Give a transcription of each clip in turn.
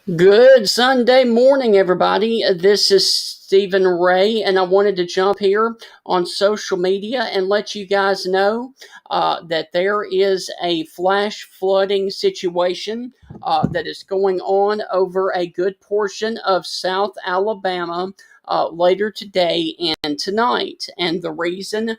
Good Sunday morning, everybody. This is Stephen Ray, and I wanted to jump here on social media and let you guys know that there is a flash flooding situation that is going on over a good portion of South Alabama later today and tonight. And the reason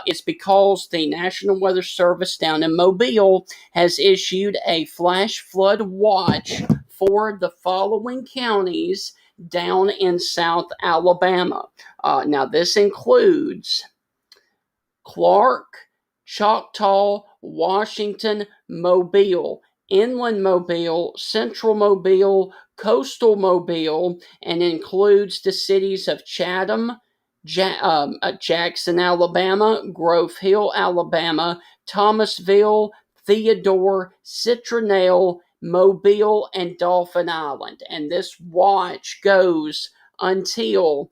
is because the National Weather Service down in Mobile has issued a flash flood watch for the following counties down in South Alabama. Now, this includes Clark, Choctaw, Washington, Mobile, Inland Mobile, Central Mobile, Coastal Mobile, and includes the cities of Chatham, Jackson, Alabama, Grove Hill, Alabama, Thomasville, Theodore, Citronelle, Mobile, and Dauphin Island. And this watch goes until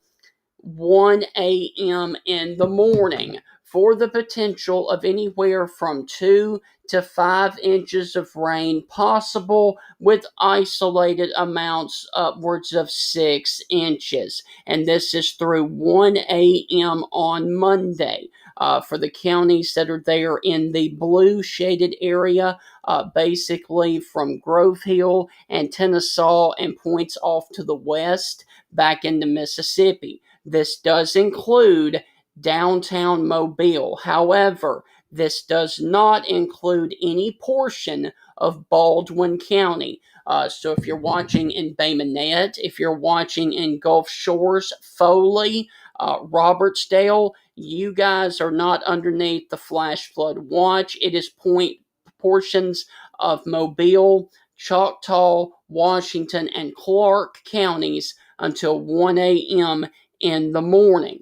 1 a.m. in the morning for the potential of anywhere from 2 to 5 inches of rain possible, with isolated amounts upwards of 6 inches. And this is through 1 a.m. on Monday. For the counties that are there in the blue shaded area, basically from Grove Hill and Kennesaw and points off to the west back into Mississippi. This does include downtown Mobile. However, this does not include any portion of Baldwin County. So if you're watching in Bay Minette, if you're watching in Gulf Shores, Foley, Robertsdale, you guys are not underneath the flash flood watch. It is portions of Mobile, Choctaw, Washington, and Clark counties until 1 a.m. in the morning.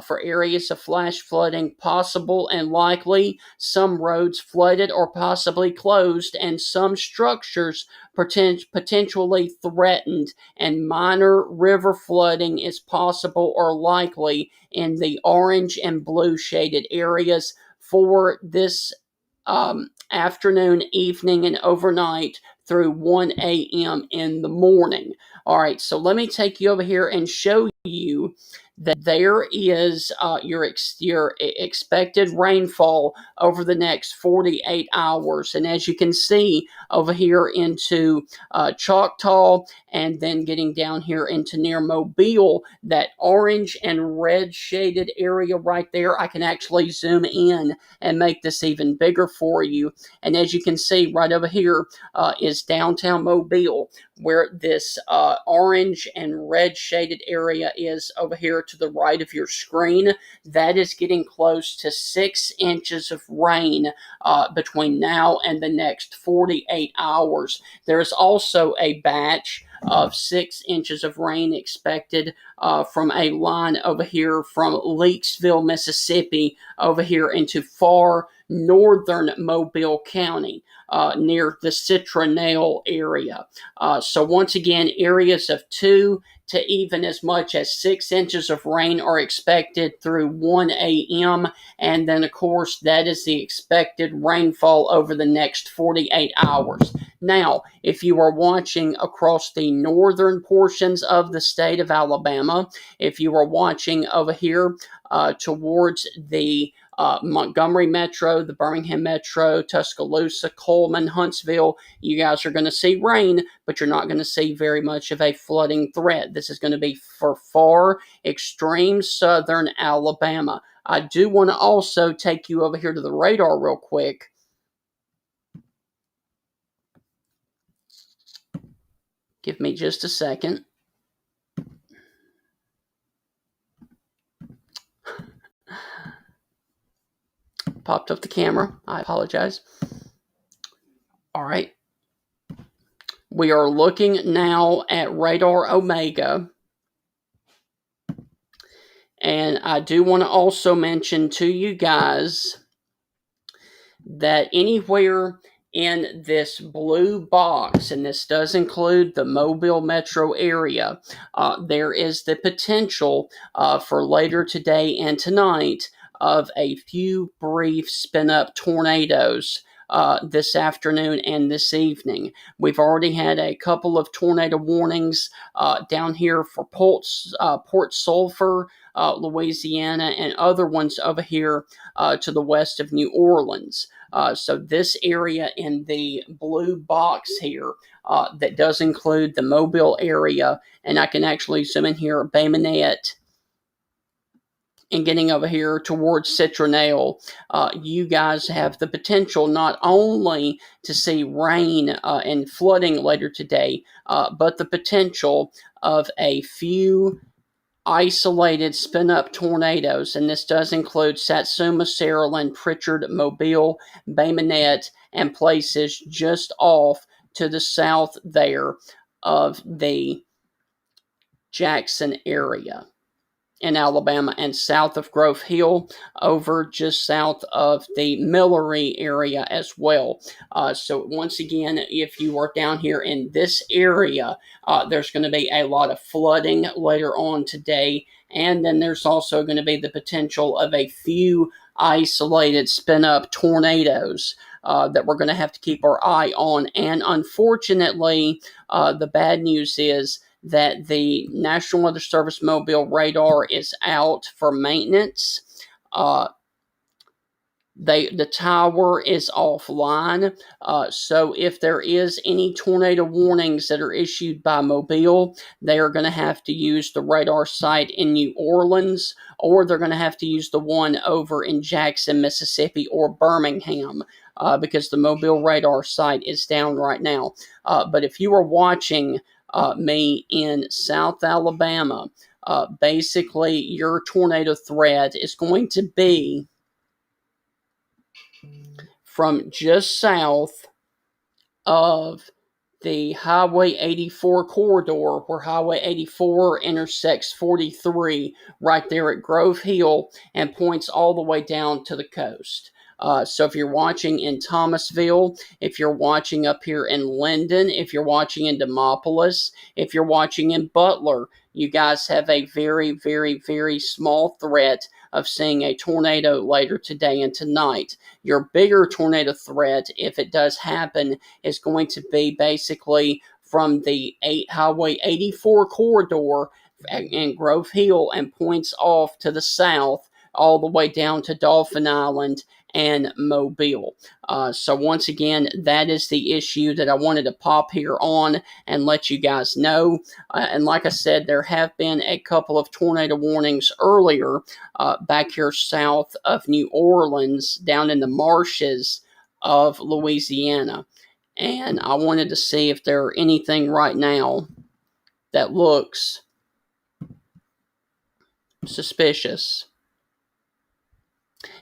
For areas of flash flooding possible and likely, some roads flooded or possibly closed, and some structures potentially threatened, and minor river flooding is possible or likely in the orange and blue shaded areas for this afternoon, evening, and overnight through 1 a.m. in the morning. All right, so let me take you over here and show you that there is your expected rainfall over the next 48 hours. And as you can see over here into Choctaw and then getting down here into near Mobile, that orange and red shaded area right there, I can actually zoom in and make this even bigger for you. And as you can see right over here is downtown Mobile, where this orange and red shaded area is over here to the right of your screen. That is getting close to 6 inches of rain between now and the next 48 hours. There is also a batch of 6 inches of rain expected from a line over here from Leakesville, Mississippi, over here into far northern Mobile County. Near the Citronelle area. So once again, areas of 2 to even as much as 6 inches of rain are expected through 1 a.m. And then, of course, that is the expected rainfall over the next 48 hours. Now, if you are watching across the northern portions of the state of Alabama, if you are watching over here towards the Montgomery Metro, the Birmingham Metro, Tuscaloosa, Coleman, Huntsville, you guys are going to see rain, but you're not going to see very much of a flooding threat. This is going to be for far extreme southern Alabama. I do want to also take you over here to the radar real quick. Give me just a second. Popped up the camera. I apologize. All right. We are looking now at Radar Omega. And I do want to also mention to you guys that anywhere in this blue box, and this does include the Mobile metro area, there is the potential for later today and tonight of a few brief spin up tornadoes this afternoon and this evening. We've already had a couple of tornado warnings down here for Port Sulphur, Louisiana, and other ones over here to the west of New Orleans. So this area in the blue box here that does include the Mobile area, and I can actually zoom in here, Bay Minette, and getting over here towards Citronelle, you guys have the potential not only to see rain and flooding later today, but the potential of a few isolated spin up tornadoes, and this does include Satsuma, Saraland, Pritchard, Mobile, Bay Minette, and places just off to the south there of the Jackson area in Alabama, and south of Grove Hill, over just south of the Millery area as well. So once again, if you are down here in this area, there's going to be a lot of flooding later on today, and then there's also going to be the potential of a few isolated spin up tornadoes that we're going to have to keep our eye on. And unfortunately, the bad news is that the National Weather Service Mobile radar is out for maintenance. The tower is offline. So if there is any tornado warnings that are issued by Mobile, they are going to have to use the radar site in New Orleans, or they're going to have to use the one over in Jackson, Mississippi, or Birmingham. Because the Mobile radar site is down right now. But if you are watching me in South Alabama, basically your tornado threat is going to be from just south of the Highway 84 corridor, where Highway 84 intersects 43 right there at Grove Hill and points all the way down to the coast. So if you're watching in Thomasville, if you're watching up here in Linden, if you're watching in Demopolis, if you're watching in Butler, you guys have a very, very, very small threat of seeing a tornado later today and tonight. Your bigger tornado threat, if it does happen, is going to be basically from the Highway 84 corridor in Grove Hill and points off to the south all the way down to Dauphin Island and Mobile. So once again, that is the issue that I wanted to pop here on and let you guys know. And like I said, there have been a couple of tornado warnings earlier back here south of New Orleans, down in the marshes of Louisiana. And I wanted to see if there are anything right now that looks suspicious.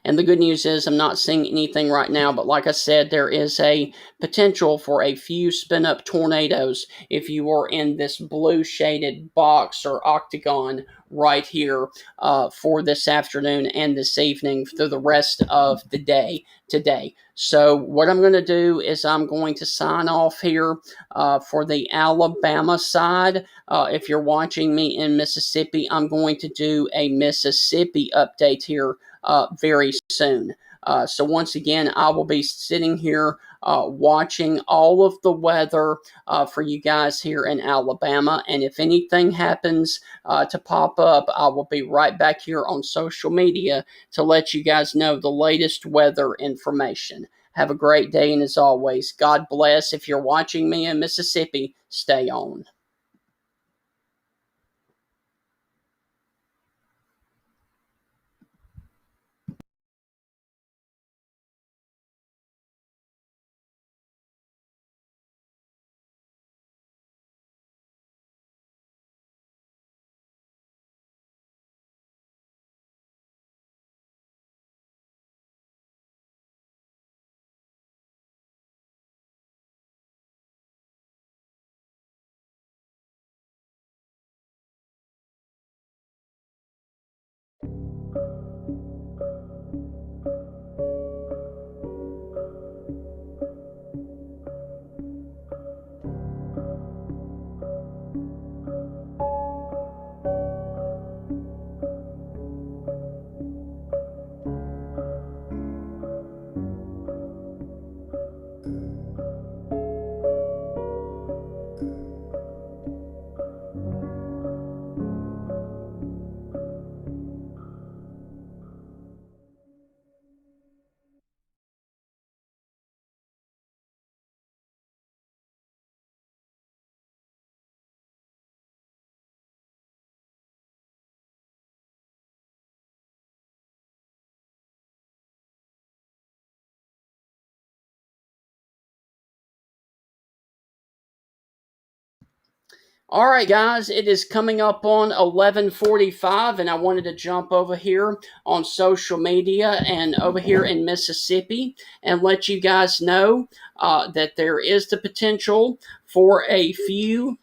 And the good news is I'm not seeing anything right now, but like I said, there is a potential for a few spin up tornadoes if you are in this blue shaded box or octagon right here for this afternoon and this evening through the rest of the day today. So what I'm going to do is I'm going to sign off here for the Alabama side. If you're watching me in Mississippi, I'm going to do a Mississippi update here very soon. So once again, I will be sitting here watching all of the weather for you guys here in Alabama. And if anything happens to pop up, I will be right back here on social media to let you guys know the latest weather information. Have a great day, and as always, God bless. If you're watching me in Mississippi, stay on. All right, guys, it is coming up on 11:45, and I wanted to jump over here on social media and over here in Mississippi and let you guys know that there is the potential for a few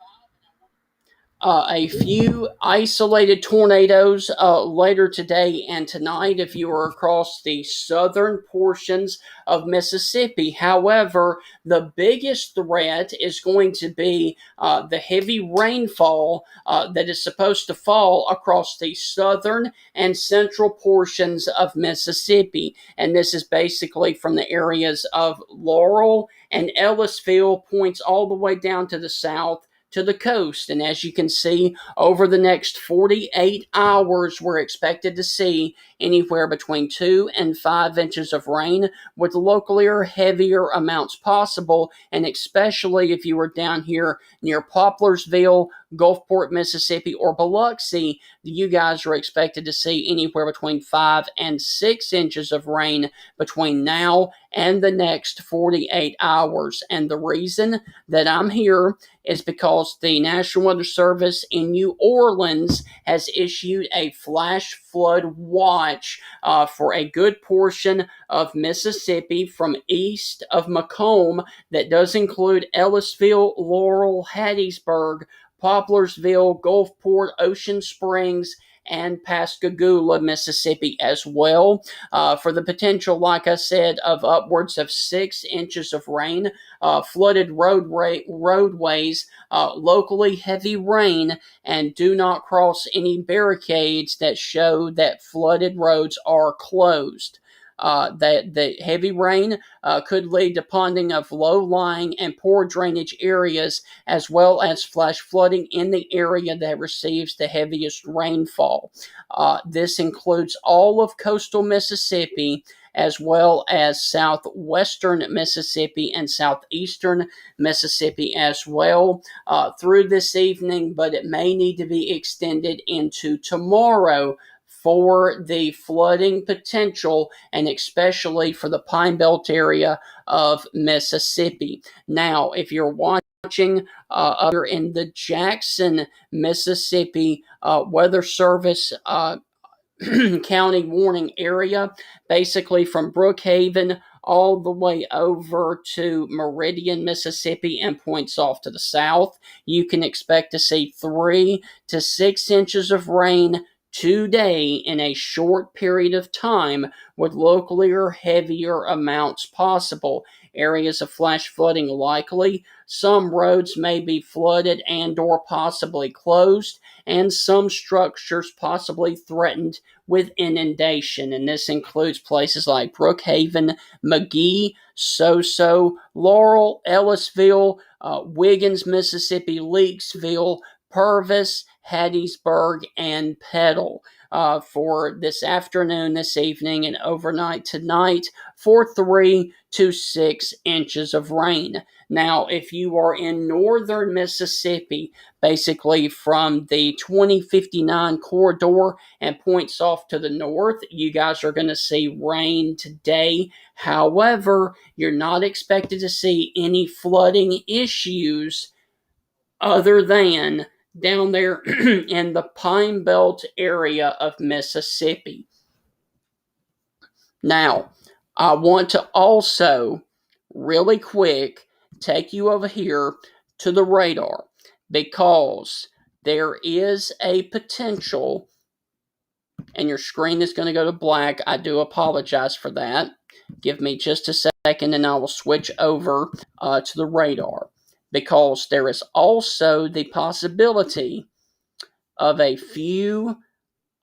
isolated tornadoes later today and tonight if you are across the southern portions of Mississippi. However, the biggest threat is going to be the heavy rainfall that is supposed to fall across the southern and central portions of Mississippi. And this is basically from the areas of Laurel and Ellisville, points all the way down to the south to the coast. And as you can see, over the next 48 hours, we're expected to see anywhere between 2 and 5 inches of rain, with locally or heavier amounts possible. And especially if you were down here near Poplersville, Gulfport, Mississippi, or Biloxi, you guys are expected to see anywhere between 5 and 6 inches of rain between now and the next 48 hours. And the reason that I'm here is because the National Weather Service in New Orleans has issued a flash flood watch for a good portion of Mississippi from east of Macomb that does include Ellisville, Laurel, Hattiesburg, Poplersville, Gulfport, Ocean Springs, and Pascagoula, Mississippi as well, for the potential, like I said, of upwards of 6 inches of rain, flooded roadways, locally heavy rain, and do not cross any barricades that show that flooded roads are closed. That the heavy rain could lead to ponding of low-lying and poor drainage areas, as well as flash flooding in the area that receives the heaviest rainfall. This includes all of coastal Mississippi, as well as southwestern Mississippi and southeastern Mississippi as well through this evening, but it may need to be extended into tomorrow for the flooding potential, and especially for the Pine Belt area of Mississippi. Now, if you're watching up in the Jackson, Mississippi Weather Service county warning area, basically from Brookhaven all the way over to Meridian, Mississippi, and points off to the south, you can expect to see 3 to 6 inches of rain today in a short period of time, with locally or heavier amounts possible. Areas of flash flooding likely. Some roads may be flooded and or possibly closed, and some structures possibly threatened with inundation. And this includes places like Brookhaven, Magee, Soso, Laurel, Ellisville, Wiggins, Mississippi, Leakesville, Purvis, Hattiesburg, and Petal. For this afternoon, this evening, and overnight tonight for 3 to 6 inches of rain. Now, if you are in northern Mississippi, basically from the 2059 corridor and points off to the north, you guys are going to see rain today. However, you're not expected to see any flooding issues other than down there in the Pine Belt area of Mississippi. Now, I want to also, really quick, take you over here to the radar, because there is a potential, and your screen is going to go to black. I do apologize for that. Give me just a second and I will switch over to the radar, because there is also the possibility of a few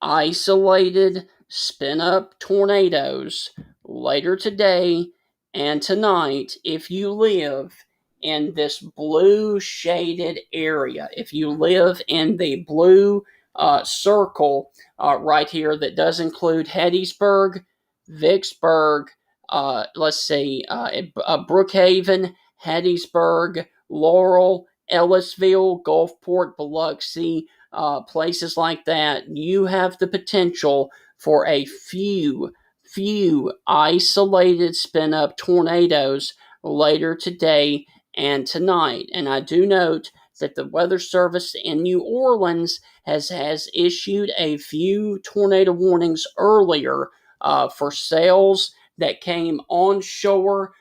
isolated spin up tornadoes later today and tonight if you live in this blue shaded area. If you live in the blue circle right here that does include Hattiesburg, Vicksburg, Brookhaven, Hattiesburg, Laurel, Ellisville, Gulfport, Biloxi, places like that, you have the potential for a few isolated spin up tornadoes later today and tonight. And I do note that the Weather Service in New Orleans has issued a few tornado warnings earlier for sails that came onshore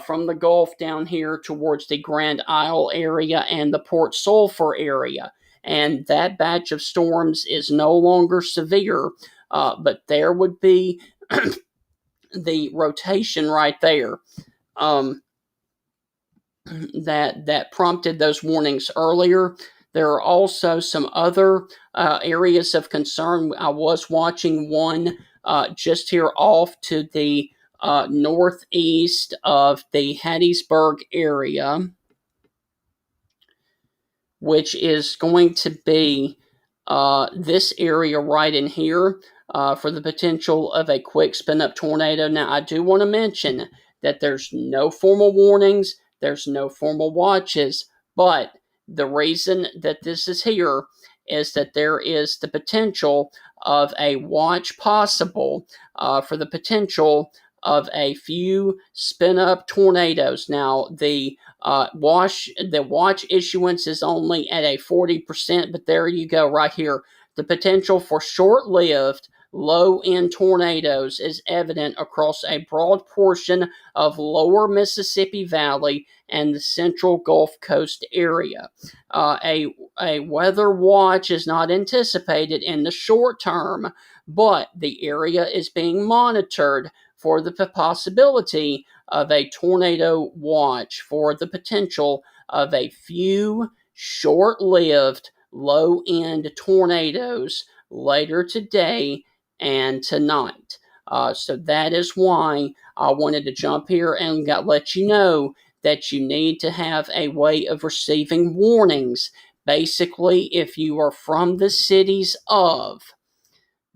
from the Gulf down here towards the Grand Isle area and the Port Sulphur area. And that batch of storms is no longer severe, but there would be the rotation right there. That prompted those warnings earlier. There are also some other areas of concern. I was watching one just here off to the northeast of the Hattiesburg area, which is going to be this area right in here for the potential of a quick spin up tornado. Now, I do want to mention that there's no formal warnings, there's no formal watches, but the reason that this is here is that there is the potential of a watch possible for the potential of a few spin up tornadoes. Now, the watch issuance is only at a 40%, but there you go right here. The potential for short-lived low-end tornadoes is evident across a broad portion of lower Mississippi Valley and the central Gulf Coast area. A weather watch is not anticipated in the short term, but the area is being monitored for the possibility of a tornado watch, for the potential of a few short-lived low-end tornadoes later today and tonight. So that is why I wanted to jump here and let you know that you need to have a way of receiving warnings. Basically, if you are from the cities of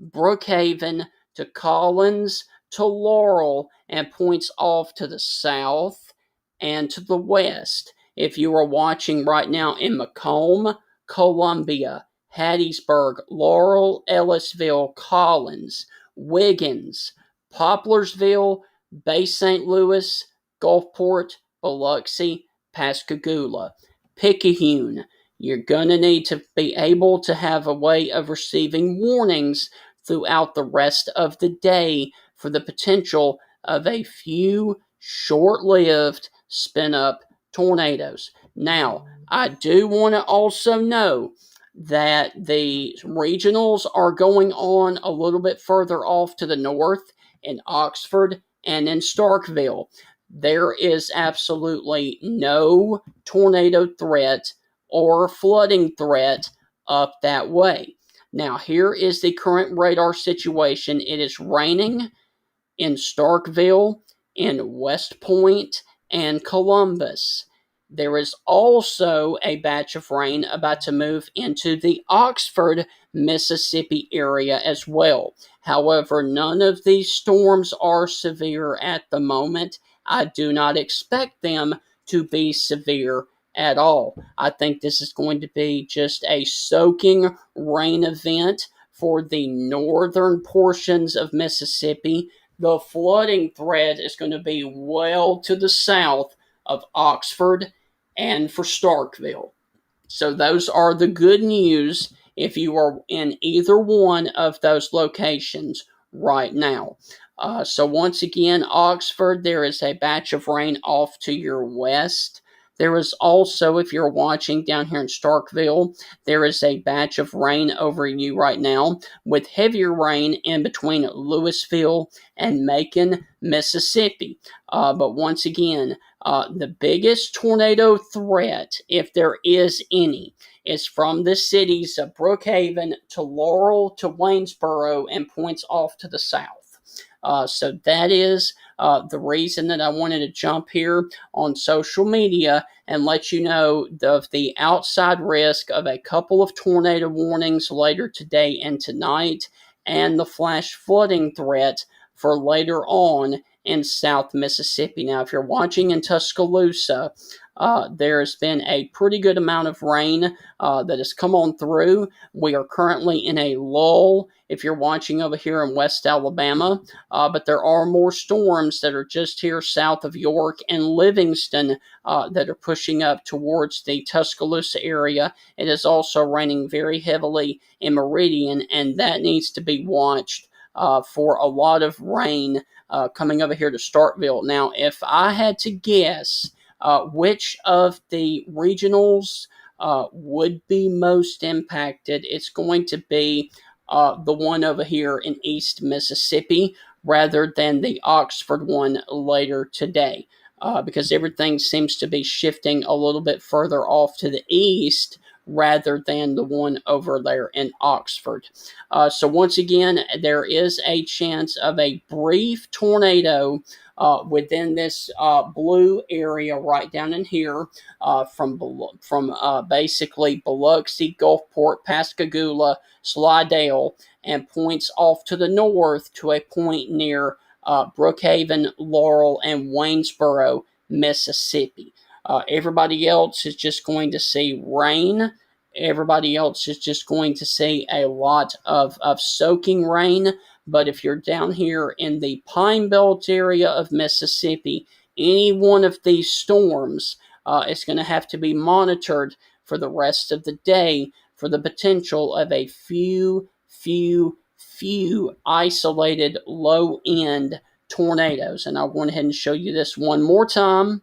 Brookhaven to Collins to Laurel and points off to the south and to the west. If you are watching right now in Macomb, Columbia, Hattiesburg, Laurel, Ellisville, Collins, Wiggins, Poplersville, Bay St. Louis, Gulfport, Biloxi, Pascagoula, Picayune, you're going to need to be able to have a way of receiving warnings throughout the rest of the day for the potential of a few short-lived spin-up tornadoes. Now, I do want to also know that the regionals are going on a little bit further off to the north in Oxford and in Starkville. There is absolutely no tornado threat or flooding threat up that way. Now, here is the current radar situation. It is raining in Starkville, in West Point, and Columbus. There is also a batch of rain about to move into the Oxford, Mississippi area as well. However, none of these storms are severe at the moment. I do not expect them to be severe at all. I think this is going to be just a soaking rain event for the northern portions of Mississippi. The flooding threat is going to be well to the south of Oxford and for Starkville. So those are the good news if you are in either one of those locations right now. So once again, Oxford, there is a batch of rain off to your west. There is also, if you're watching down here in Starkville, there is a batch of rain over you right now with heavier rain in between Louisville and Macon, Mississippi. But once again, the biggest tornado threat, if there is any, is from the cities of Brookhaven to Laurel to Waynesboro and points off to the south. So that is the reason that I wanted to jump here on social media and let you know of the outside risk of a couple of tornado warnings later today and tonight, and the flash flooding threat for later on in South Mississippi. Now, if you're watching in Tuscaloosa, There has been a pretty good amount of rain that has come on through. We are currently in a lull if you're watching over here in West Alabama, but there are more storms that are just here south of York and Livingston that are pushing up towards the Tuscaloosa area. It is also raining very heavily in Meridian, and that needs to be watched for a lot of rain coming over here to Starkville. Now, if I had to guess which of the regionals would be most impacted, it's going to be the one over here in East Mississippi rather than the Oxford one later today. Because everything seems to be shifting a little bit further off to the east rather than the one over there in Oxford. So once again, there is a chance of a brief tornado within this blue area right down in here from basically Biloxi, Gulfport, Pascagoula, Slidell, and points off to the north to a point near Brookhaven, Laurel, and Waynesboro, Mississippi. Everybody else is just going to see rain. Everybody else is just going to see a lot of soaking rain. But if you're down here in the Pine Belt area of Mississippi, any one of these storms is going to have to be monitored for the rest of the day for the potential of a few isolated low end tornadoes. And I'll go ahead and show you this one more time.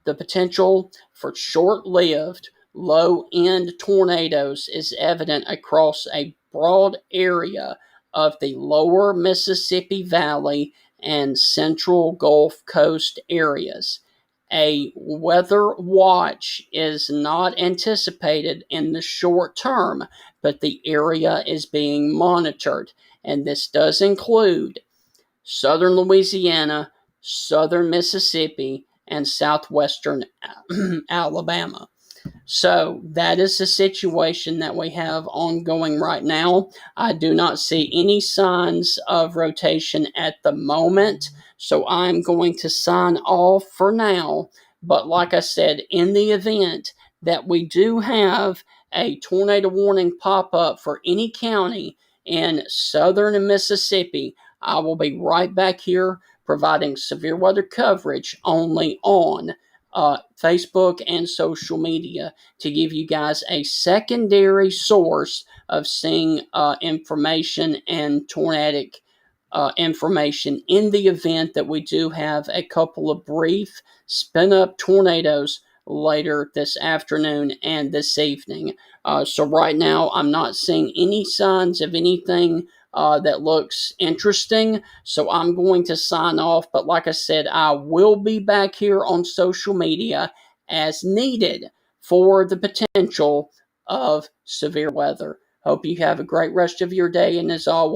The potential for short lived low end tornadoes is evident across a broad area of the lower Mississippi Valley and central Gulf Coast areas. A weather watch is not anticipated in the short term, but the area is being monitored, and this does include southern Louisiana, southern Mississippi, and southwestern Alabama. So that is the situation that we have ongoing right now. I do not see any signs of rotation at the moment, so I'm going to sign off for now. But like I said, in the event that we do have a tornado warning pop up for any county in southern Mississippi, I will be right back here providing severe weather coverage only on Facebook and social media to give you guys a secondary source of seeing information and tornadic information in the event that we do have a couple of brief spin up tornadoes later this afternoon and this evening. So right now, I'm not seeing any signs of anything that looks interesting. So I'm going to sign off. But like I said, I will be back here on social media as needed for the potential of severe weather. Hope you have a great rest of your day. And as always,